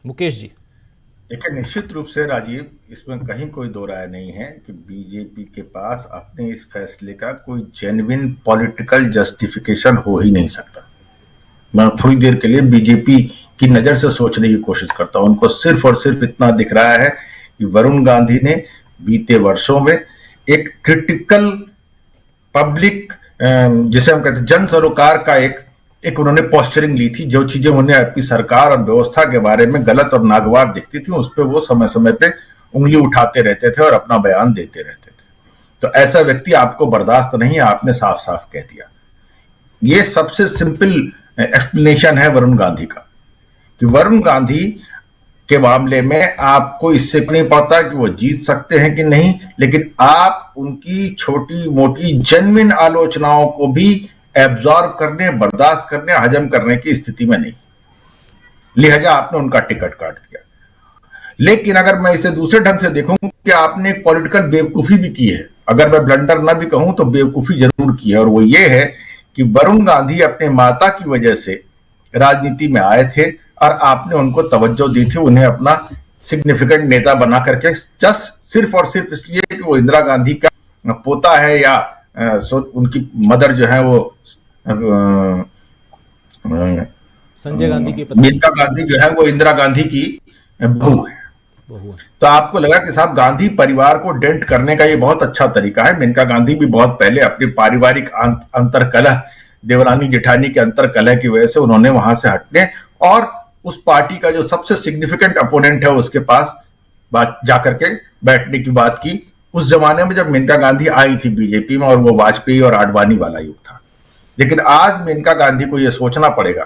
मुकेश जी। देखिए, निश्चित रूप से राजीव, इसमें कहीं कोई दो राय नहीं है कि बीजेपी के पास अपने इस फैसले का कोई जेन्युइन पॉलिटिकल जस्टिफिकेशन हो ही नहीं सकता। मैं थोड़ी देर के लिए बीजेपी की नजर से सोचने की कोशिश करता हूं। उनको सिर्फ और सिर्फ इतना दिख रहा है कि वरुण गांधी ने बीते वर्षों में एक क्रिटिकल पब्लिक, जिसे हम कहते हैं जन सरोकार का एक एक उन्होंने पोस्चरिंग ली थी। जो चीजें उन्हें अपनी सरकार और व्यवस्था के बारे में गलत और नागवार दिखती थी, उस पर वो समय समय पे उंगली उठाते रहते थे और अपना बयान देते रहते थे। तो ऐसा व्यक्ति आपको बर्दाश्त नहीं है, आपने साफ साफ कह दिया। ये सबसे सिंपल एक्सप्लेनेशन है वरुण गांधी का, कि वरुण गांधी के मामले में आपको इससे नहीं पता कि वो जीत सकते हैं कि नहीं, लेकिन आप उनकी छोटी मोटी जेन्युइन आलोचनाओं को भी एब्जॉर्ब करने, बर्दाश्त करने, हजम करने की स्थिति में नहीं। लिहाजा आपने उनका टिकट काट दिया। लेकिन अगर मैं इसे दूसरे ढंग से देखूं कि आपने एक पॉलिटिकल बेवकूफी भी की है, अगर मैं ब्लंडर ना भी कहूं तो बेवकूफी जरूर की है, और वो ये है कि वरुण गांधी अपने माता की वजह से राजनीति में आए थे और आपने उनको तवज्जो दी थी, उन्हें अपना सिग्निफिकेंट नेता बना करके, जस्ट सिर्फ और सिर्फ इसलिए कि वो इंदिरा गांधी का पोता है, या उनकी मदर जो है वो संजय गांधी की पत्नी। मेनका गांधी जो है वो इंदिरा गांधी की बहू है। बहू है। तो आपको लगा कि साहब गांधी परिवार को डेंट करने का ये बहुत अच्छा तरीका है। मेनका गांधी भी बहुत पहले अपनी पारिवारिक अंतरकलह, देवरानी जेठानी के अंतरकलह की वजह से उन्होंने वहां से हटने और उस पार्टी का जो सबसे सिग्निफिकेंट अपोनेंट है उसके पास बात जाकर के बैठने की बात की। उस जमाने में जब मेनका गांधी आई थी बीजेपी में, और वो वाजपेयी और आडवाणी वाला युग था। लेकिन आज मेनका गांधी को यह सोचना पड़ेगा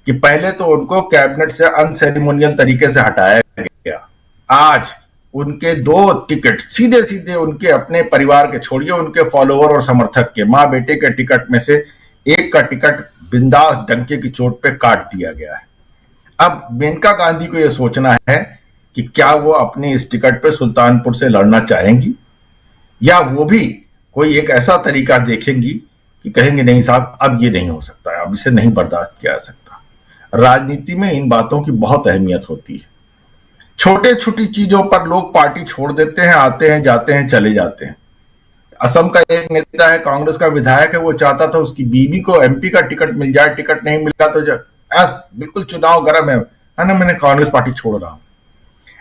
कि पहले तो उनको कैबिनेट से अनसेरेमोनियल तरीके से हटाया गया, आज उनके दो टिकट सीधे सीधे उनके अपने परिवार के, छोड़िए उनके फॉलोअर और समर्थक के, मां बेटे के टिकट में से एक का टिकट बिंदास डंके की चोट पे काट दिया गया है। अब मेनका गांधी को यह सोचना है कि क्या वो अपने इस टिकट पे सुल्तानपुर से लड़ना चाहेंगी, या वो भी कोई एक ऐसा तरीका देखेंगी कि कहेंगे नहीं साहब, अब ये नहीं हो सकता है, अब इसे नहीं बर्दाश्त किया जा सकता। राजनीति में इन बातों की बहुत अहमियत होती है। छोटे छोटी चीजों पर लोग पार्टी छोड़ देते हैं, आते हैं, जाते हैं, चले जाते हैं। असम का एक नेता है, कांग्रेस का विधायक है, वो चाहता था उसकी बीवी को एमपी का टिकट मिल जाए, टिकट नहीं मिला तो बिल्कुल चुनाव गर्म है ना, मैंने कांग्रेस पार्टी छोड़ रहा हूं।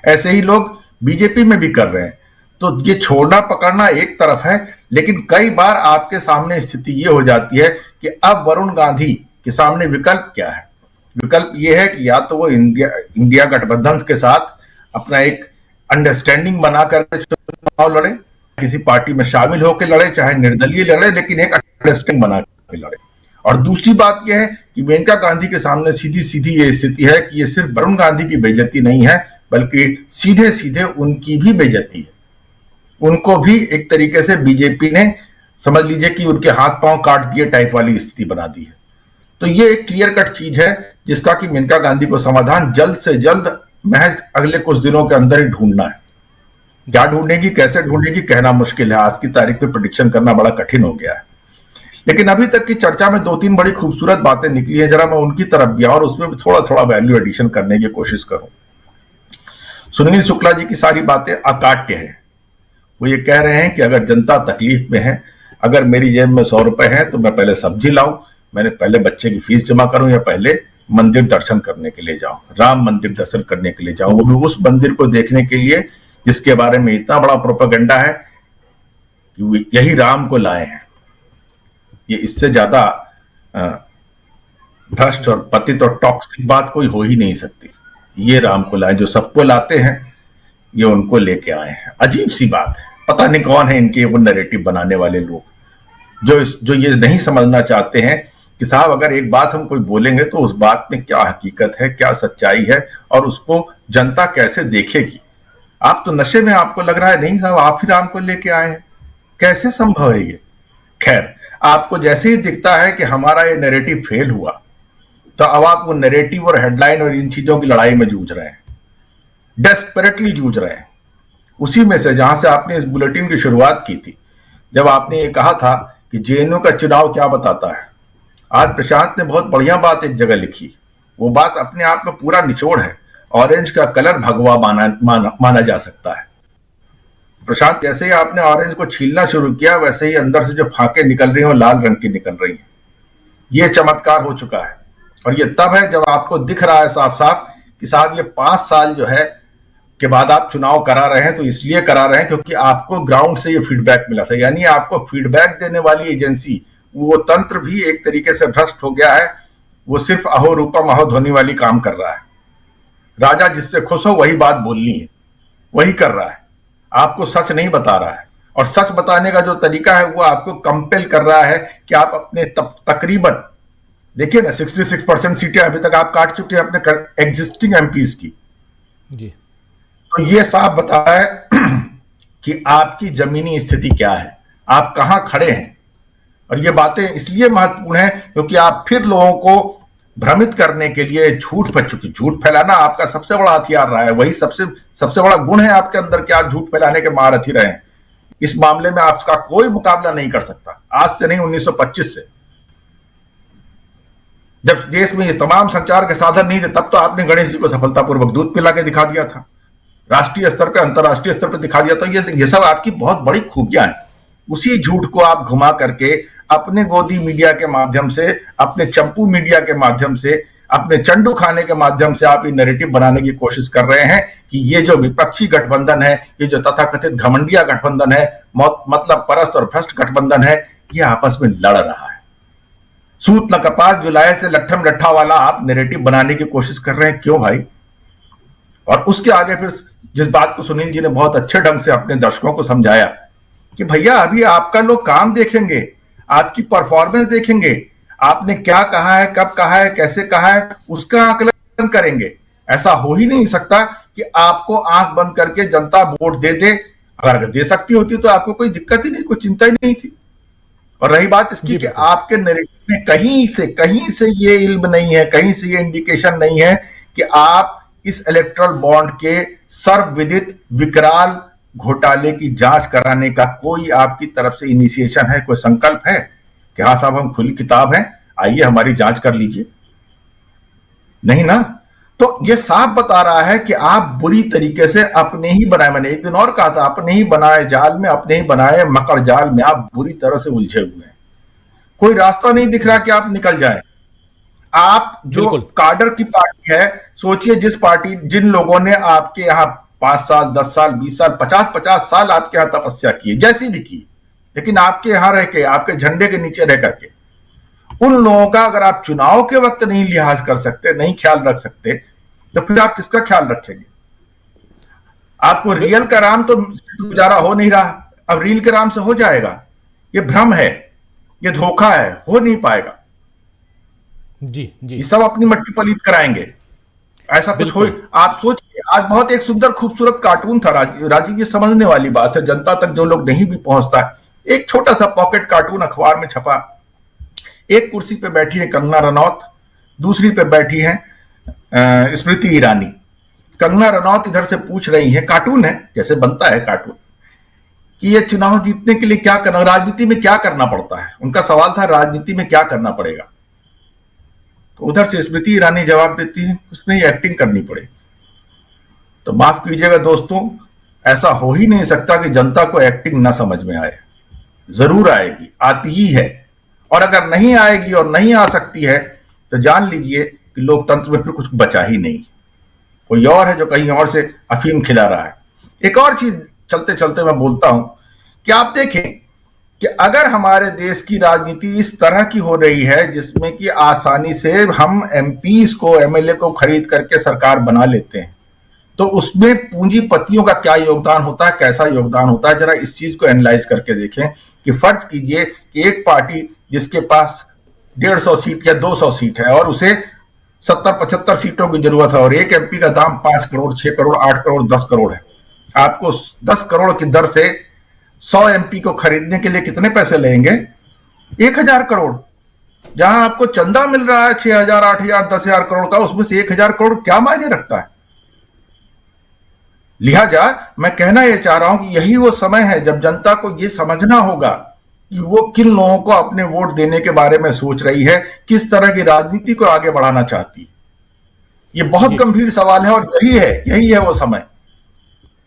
ऐसे ही लोग बीजेपी में भी कर रहे हैं। तो ये छोड़ना पकड़ना एक तरफ है, लेकिन कई बार आपके सामने स्थिति ये हो जाती है कि अब वरुण गांधी के सामने विकल्प क्या है। विकल्प ये है कि या तो वो इंडिया गठबंधन के साथ अपना एक अंडरस्टैंडिंग बनाकर चुनाव लड़े, किसी पार्टी में शामिल होकर लड़े, चाहे निर्दलीय लड़े, लेकिन एक अंडरस्टैंडिंग बना के लड़े। और दूसरी बात यह है कि मेनका गांधी के सामने सीधी सीधी ये स्थिति है कि ये सिर्फ वरुण गांधी की बेइज्जती नहीं है, बल्कि सीधे सीधे उनकी भी बेइज्जती है। उनको भी एक तरीके से बीजेपी ने, समझ लीजिए कि उनके हाथ पांव काट दिए टाइप वाली स्थिति बना दी है। तो ये एक क्लियर कट चीज है जिसका कि मेनका गांधी को समाधान जल्द से जल्द, महज अगले कुछ दिनों के अंदर ही ढूंढना है। क्या ढूंढेगी, कैसे ढूंढेगी, कहना मुश्किल है। आज की तारीख पे प्रेडिक्शन करना बड़ा कठिन हो गया है। लेकिन अभी तक की चर्चा में दो तीन बड़ी खूबसूरत बातें निकली है, जरा मैं उनकी तरफ भी और उसमें भी थोड़ा थोड़ा वैल्यू एडिशन करने की कोशिश करूं। सुनील शुक्ला जी की सारी बातें अकाट्य है। वो ये कह रहे हैं कि अगर जनता तकलीफ में है, अगर मेरी जेब में 100 रुपए है तो मैं पहले सब्जी लाऊं, मैंने पहले बच्चे की फीस जमा करूं, या पहले मंदिर दर्शन करने के लिए जाऊं, राम मंदिर दर्शन करने के लिए जाऊं, वो भी उस मंदिर को देखने के लिए जिसके बारे में इतना बड़ा प्रोपेगेंडा है कि यही राम को लाए हैं। ये इससे ज्यादा भ्रष्ट और पतित और टॉक्सिक बात कोई हो ही नहीं सकती। ये राम को लाए, जो सबको लाते हैं ये उनको लेके आए हैं। अजीब सी बात है, पता नहीं कौन है इनके वो नैरेटिव बनाने वाले लोग, जो ये नहीं समझना चाहते हैं कि साहब अगर एक बात हम कोई बोलेंगे तो उस बात में क्या हकीकत है, क्या सच्चाई है, और उसको जनता कैसे देखेगी। आप तो नशे में, आपको लग रहा है नहीं साहब आप ही राम को लेके आए हैं, कैसे संभव है ये। खैर, आपको जैसे ही दिखता है कि हमारा ये नैरेटिव फेल हुआ, तो अब आप वो नैरेटिव और हेडलाइन और इन चीजों की लड़ाई में जूझ रहे हैं, डेस्परेटली जूझ रहे हैं। उसी में से जहां से आपने इस बुलेटिन की शुरुआत की थी, जब आपने ये कहा था कि जेएनयू का चुनाव क्या बताता है। आज प्रशांत ने बहुत बढ़िया बात एक जगह लिखी, वो बात अपने आप में पूरा निचोड़ है। ऑरेंज का कलर भगवा माना जा सकता है। प्रशांत, जैसे ही आपने ऑरेंज को छीलना शुरू किया वैसे ही अंदर से जो फाके निकल रही हैं वो लाल रंग की निकल रही हैं। ये चमत्कार हो चुका है। और ये तब है जब आपको दिख रहा है साफ साफ कि साहब ये 5 साल जो है के बाद आप चुनाव करा रहे हैं, तो इसलिए करा रहे हैं क्योंकि आपको ग्राउंड से ये फीडबैक मिला था। यानी आपको फीडबैक देने वाली एजेंसी, वो तंत्र भी एक तरीके से भ्रष्ट हो गया है। वो सिर्फ अहो रूपम अहो ध्वनि वाली काम कर रहा है। राजा जिससे खुश हो वही बात बोलनी है, वही कर रहा है, आपको सच नहीं बता रहा है। और सच बताने का जो तरीका है वो आपको कंपेल कर रहा है कि आप अपने तकरीबन देखिए ना 66% सीटें अभी तक आप काट चुके हैं अपने एग्जिस्टिंग एमपीज की जी। तो ये साफ बताया है कि आपकी जमीनी स्थिति क्या है, आप कहां खड़े हैं। और ये बातें इसलिए महत्वपूर्ण है क्योंकि आप फिर लोगों को भ्रमित करने के लिए झूठ फैलाना आपका सबसे बड़ा हथियार रहा है। वही सबसे बड़ा गुण है आपके अंदर कि आप झूठ फैलाने के महारथी रहे हैं। इस मामले में आपका कोई मुकाबला नहीं कर सकता, आज से नहीं 1925 से, जब देश में ये तमाम संचार के साधन नहीं थे तब तो आपने गणेश जी को सफलतापूर्वक दूध पिला के दिखा दिया था, राष्ट्रीय स्तर पे अंतरराष्ट्रीय स्तर पे दिखा दिया था। ये सब आपकी बहुत बड़ी खूबियां हैं। उसी झूठ को आप घुमा करके अपने गोदी मीडिया के माध्यम से, अपने चंपू मीडिया के माध्यम से, अपने चंडू खाने के माध्यम से आप ये नैरेटिव बनाने की कोशिश कर रहे हैं कि ये जो विपक्षी गठबंधन है, ये जो तथाकथित घमंडिया गठबंधन है, मतलब परस्त और भ्रष्ट गठबंधन है, ये आपस में लड़ रहा है। सूत न कपास जुलाए से लट्ठम लट्ठा वाला आप नैरेटिव बनाने की कोशिश कर रहे हैं। क्यों भाई? और उसके आगे फिर जिस बात को सुनील जी ने बहुत अच्छे ढंग से अपने दर्शकों को समझाया कि भैया अभी आपका लोग काम देखेंगे, आपकी परफॉर्मेंस देखेंगे, आपने क्या कहा है, कब कहा है, कैसे कहा है, उसका आकलन करेंगे। ऐसा हो ही नहीं सकता कि आपको आंख बंद करके जनता वोट दे दे। अगर दे सकती होती तो आपको कोई दिक्कत ही नहीं, कोई चिंता ही नहीं थी। और रही बात इसकी कि आपके नैरेटिव में कहीं से ये इल्म नहीं है, कहीं से ये इंडिकेशन नहीं है कि आप इस इलेक्टोरल बॉन्ड के सर्वविदित विकराल घोटाले की जांच कराने का कोई आपकी तरफ से इनिशिएशन है, कोई संकल्प है कि हाँ साहब हम खुली किताब हैं, आइए हमारी जांच कर लीजिए? नहीं ना। तो ये साफ बता रहा है कि आप बुरी तरीके से अपने ही बनाए, मैंने एक दिन और कहा था, अपने ही बनाए जाल में, अपने ही बनाए मकड़ जाल में आप बुरी तरह से उलझे हुए हैं। कोई रास्ता नहीं दिख रहा कि आप निकल जाएं। आप जो काडर की पार्टी है, सोचिए जिन लोगों ने आपके यहां 5 साल 10 साल 20 साल 50 साल आपके यहां तपस्या की, जैसी भी की, लेकिन आपके यहां रह के, आपके झंडे के नीचे रह करके, उन लोगों का अगर आप चुनाव के वक्त नहीं लिहाज कर सकते, नहीं ख्याल रख सकते, तो फिर आप किसका ख्याल रखेंगे? आपको रियल का राम तो गुजारा हो नहीं रहा, अब रील के राम से हो जाएगा? ये भ्रम है, ये धोखा है, हो नहीं पाएगा। जी जी, ये सब अपनी मट्टी पलीत कराएंगे, ऐसा कुछ हो। आप सोचिए, आज बहुत एक सुंदर खूबसूरत कार्टून था राजीव, ये समझने वाली बात है, जनता तक जो लोग नहीं भी पहुंचता है, एक छोटा सा पॉकेट कार्टून अखबार में छपा। एक कुर्सी पे बैठी है कंगना रनौत, दूसरी पे बैठी है स्मृति ईरानी। कंगना रनौत इधर से पूछ रही है, कार्टून है जैसे बनता है कार्टून, कि ये चुनाव जीतने के लिए क्या करना, राजनीति में क्या करना पड़ता है। उनका सवाल था राजनीति में क्या करना पड़ेगा। तो उधर से स्मृति ईरानी जवाब देती है, उसमें एक्टिंग करनी पड़ेगी। तो माफ कीजिएगा दोस्तों, ऐसा हो ही नहीं सकता कि जनता को एक्टिंग ना समझ में आए। जरूर आएगी, आती ही है। और अगर नहीं आएगी और नहीं आ सकती है तो जान लीजिए कि लोकतंत्र में फिर कुछ बचा ही नहीं। कोई और है जो कहीं और से अफीम खिला रहा है। एक और चीज चलते चलते मैं बोलता हूं कि आप देखें कि अगर हमारे देश की राजनीति इस तरह की हो रही है जिसमें कि आसानी से हम एमपीज को, एमएलए को खरीद करके सरकार बना लेते हैं, तो उसमें पूंजीपतियों का क्या योगदान होता है, कैसा योगदान होता है। जरा इस चीज को एनालाइज करके देखें कि फर्ज कीजिए कि एक पार्टी जिसके पास 150 सीट या 200 सीट है और उसे 70-75 सीटों की जरूरत है और एक एमपी का दाम 5 करोड़ 6 करोड़ 8 करोड़ 10 करोड़ है, आपको 10 करोड़ की दर से 100 एमपी को खरीदने के लिए कितने पैसे लेंगे? 1000 करोड़। जहां आपको चंदा मिल रहा है 6000 8000 10,000 करोड़ का, उसमें से 1000 करोड़ क्या मायने रखता है? लिहाजा मैं कहना यह चाह रहा हूं कि यही वो समय है जब जनता को यह समझना होगा कि वो किन लोगों को अपने वोट देने के बारे में सोच रही है, किस तरह की राजनीति को आगे बढ़ाना चाहती है। ये बहुत जी गंभीर सवाल है और यही है वो समय।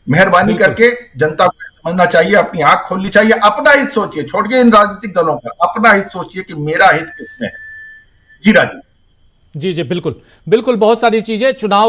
मेहरबानी बिल्कुल। करके जनता को समझना चाहिए, अपनी आंख खोलनी चाहिए, अपना हित सोचिए, छोड़िए इन राजनीतिक दलों का, अपना हित सोचिए कि मेरा हित किसमें है। जी राजीव। जी जी बिल्कुल बिल्कुल, बहुत सारी चीजें चुनाव